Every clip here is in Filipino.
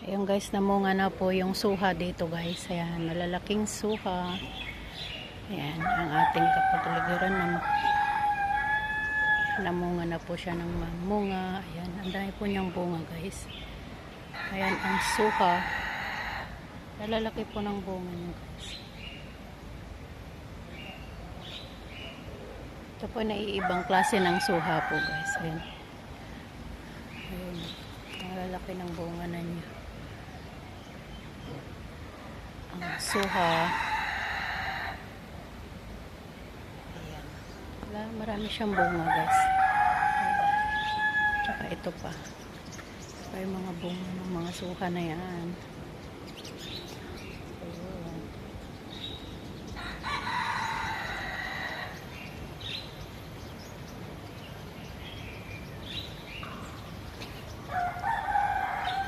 Ayun guys, namunga na po yung suha dito guys. Ayan, malalaking suha. Ayan, ang ating kapatiligiran na namunga na po siya ng munga. Ayan, ang dami po niyang bunga guys. Ayan, ang suha. Malalaki po ng bunga niya guys. Ito po naiibang klase ng suha po guys. Ayan. Ayan, ang lalaki ng bunga na niya. Ang suha. Ayan. Marami siyang bunga guys. Tsaka ito pa. Ito yung mga bunga ng mga suha na yan. Ayan.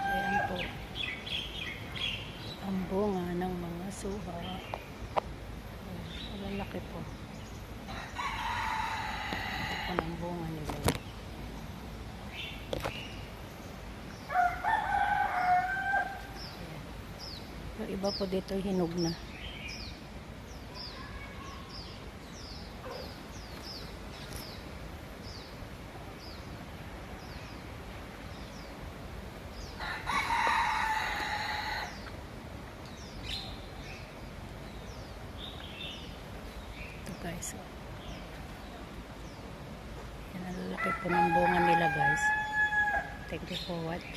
Ayan po. Ang bunga ng mga suha. Ayan. Malalaki po. Ito po ng bunga nila. Yung iba po dito hinog na. Ito guys. Yan ang lalaki po ng bunga nila guys. Thank you for watching.